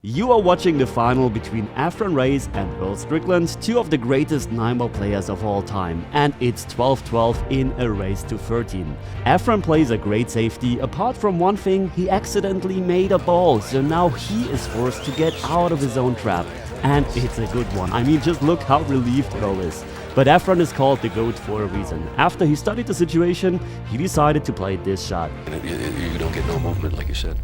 You are watching the final between Efren Reyes and Earl Strickland, two of the greatest 9-ball players of all time, and it's 12-12 in a race to 13. Efren plays a great safety. Apart from one thing, he accidentally made a ball, so now he is forced to get out of his own trap. And it's a good one. I mean, just look how relieved Earl is. But Efren is called the GOAT for a reason. After he studied the situation, he decided to play this shot. You don't get no movement, like you said.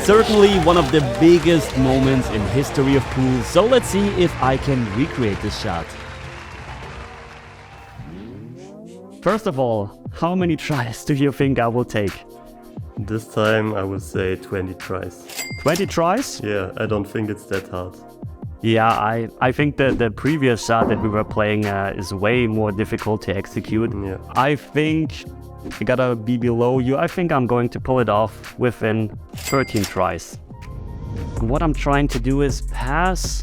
Certainly one of the biggest moments in history of pool, so let's see if I can recreate this shot. First of all, how many tries do you think I will take? This time I would say 20 tries. 20 tries? Yeah, I don't think it's that hard. Yeah, I think that the previous shot that we were playing is way more difficult to execute. Yeah. I think I gotta be below you. I think I'm going to pull it off within 13 tries. What I'm trying to do is pass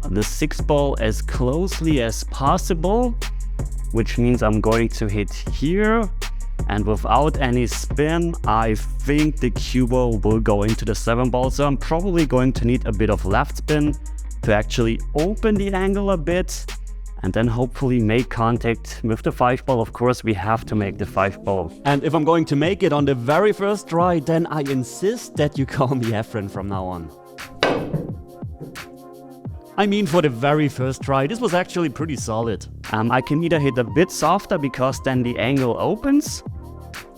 the 6-ball as closely as possible, which means I'm going to hit here, and without any spin, I think the cue ball will go into the 7-ball, so I'm probably going to need a bit of left spin to actually open the angle a bit, and then hopefully make contact with the 5-ball. Of course, we have to make the 5-ball. And if I'm going to make it on the very first try, then I insist that you call me Efren from now on. I mean, for the very first try, this was actually pretty solid. I can either hit a bit softer because then the angle opens,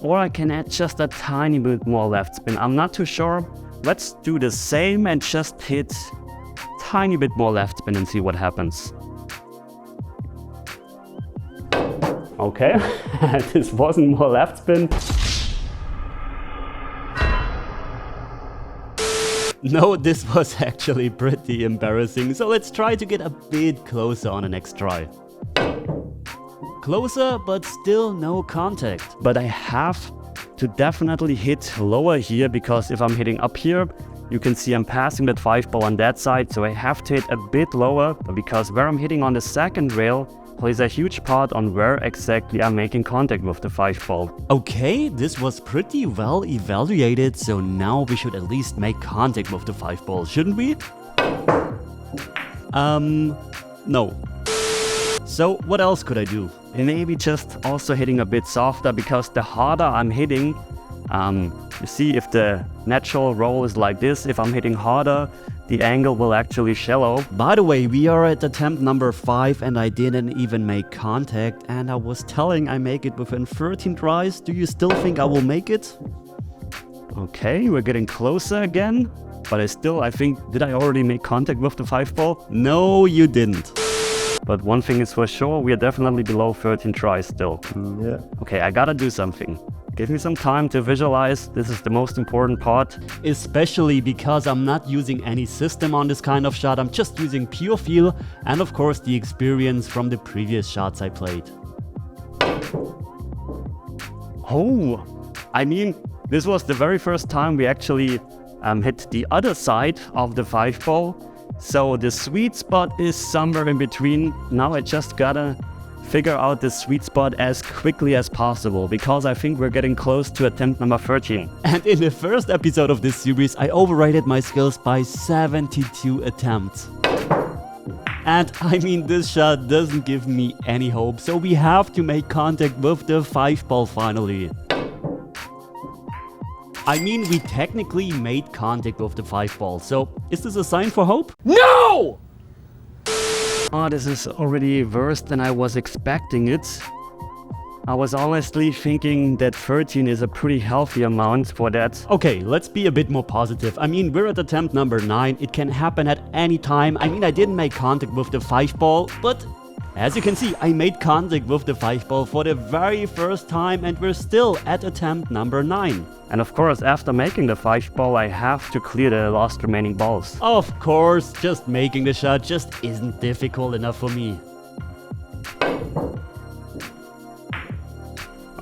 or I can add just a tiny bit more left spin. I'm not too sure. Let's do the same and just hit a tiny bit more left spin and see what happens. Okay, this wasn't more left spin. No, this was actually pretty embarrassing, so let's try to get a bit closer on the next try. Closer, but still no contact. But I have to definitely hit lower here, because if I'm hitting up here, you can see I'm passing that 5-ball on that side, so I have to hit a bit lower, because where I'm hitting on the second rail plays a huge part on where exactly I'm making contact with the 5-ball. Okay, this was pretty well evaluated, so now we should at least make contact with the 5-ball, shouldn't we? No. So what else could I do? Maybe just also hitting a bit softer, because the harder I'm hitting, you see, if the natural roll is like this, if I'm hitting harder, the angle will actually shallow. By the way, we are at attempt number 5 and I didn't even make contact, and I was telling I make it within 13 tries. Do you still think I will make it? Okay, we're getting closer again, but I think, did I already make contact with the 5-ball? No, you didn't. But one thing is for sure, we are definitely below 13 tries still. Yeah. Okay, I gotta do something. Give me some time to visualize. This is the most important part. Especially because I'm not using any system on this kind of shot. I'm just using pure feel and of course the experience from the previous shots I played. Oh, I mean, this was the very first time we actually hit the other side of the 5-ball. So the sweet spot is somewhere in between. Now I just gotta figure out the sweet spot as quickly as possible, because I think we're getting close to attempt number 13. And in the first episode of this series, I overrated my skills by 72 attempts. And I mean, this shot doesn't give me any hope, so we have to make contact with the 5-ball finally. I mean, we technically made contact with the 5-ball, so is this a sign for hope? No! Oh, this is already worse than I was expecting it. I was honestly thinking that 13 is a pretty healthy amount for that. Okay, let's be a bit more positive. I mean, we're at attempt number 9. It can happen at any time. I mean, I didn't make contact with the 5-ball, but as you can see, I made contact with the 5-ball for the very first time, and we're still at attempt number 9. And of course, after making the 5-ball, I have to clear the last remaining balls. Of course, just making the shot just isn't difficult enough for me.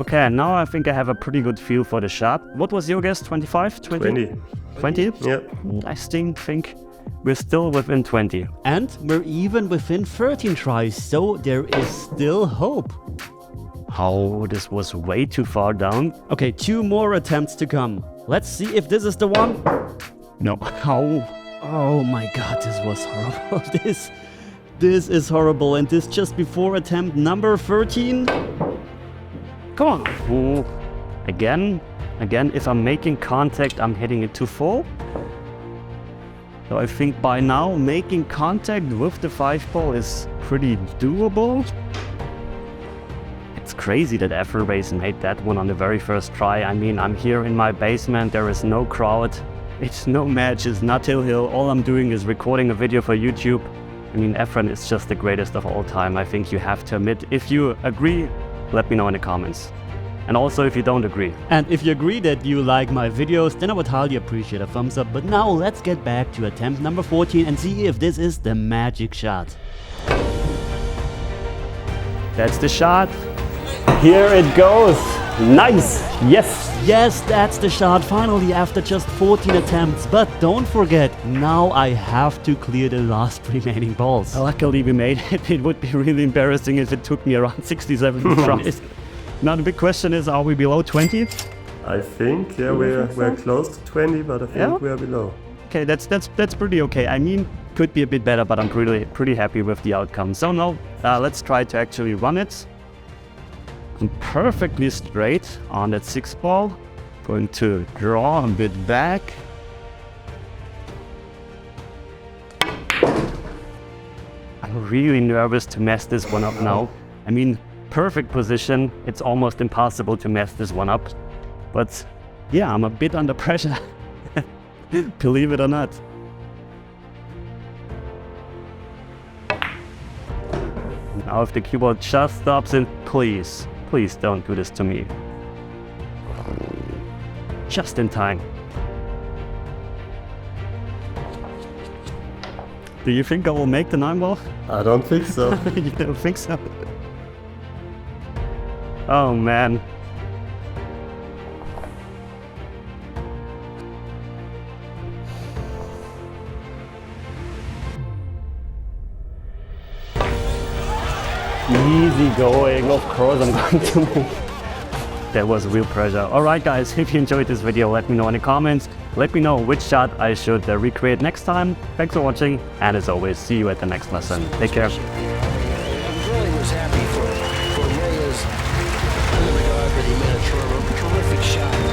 Okay, now I think I have a pretty good feel for the shot. What was your guess? 25? 20? 20? Yeah. I still think we're still within 20. And we're even within 13 tries, so there is still hope. Oh, this was way too far down. Okay, 2 more attempts to come. Let's see if this is the one. No. How? Oh my god, this was horrible. This is horrible, and this just before attempt number 13. Come on. Oh, again, if I'm making contact, I'm hitting it too full. So I think by now, making contact with the 5-ball is pretty doable. It's crazy that Efren Reyes made that one on the very first try. I mean, I'm here in my basement, there is no crowd. It's no matches, not hill. All I'm doing is recording a video for YouTube. I mean, Efren is just the greatest of all time. I think you have to admit. If you agree, let me know in the comments. And also if you don't agree. And if you agree that you like my videos, then I would highly appreciate a thumbs up. But now let's get back to attempt number 14 and see if this is the magic shot. That's the shot. Here it goes. Nice. Yes. Yes, that's the shot finally after just 14 attempts. But don't forget, now I have to clear the last remaining balls. Luckily we made it. It would be really embarrassing if it took me around 67 tries. Now the big question is, are we below 20? I think, yeah, we're close to 20, but I think we're below. Okay, that's pretty okay. I mean, could be a bit better, but I'm pretty happy with the outcome. So now, let's try to actually run it. I'm perfectly straight on that 6-ball. Going to draw a bit back. I'm really nervous to mess this one up now. I mean, perfect position. It's almost impossible to mess this one up. But yeah, I'm a bit under pressure. Believe it or not. Now if the keyboard just stops, and please don't do this to me. Just in time. Do you think I will make the 9-ball? I don't think so. You don't think so? Oh man. Easy going, of course I'm going to move. That was real pressure. Alright guys, if you enjoyed this video, let me know in the comments. Let me know which shot I should recreate next time. Thanks for watching, and as always, see you at the next lesson. Take care. I really was happy for Reyes in the regard that he made a terrific shot.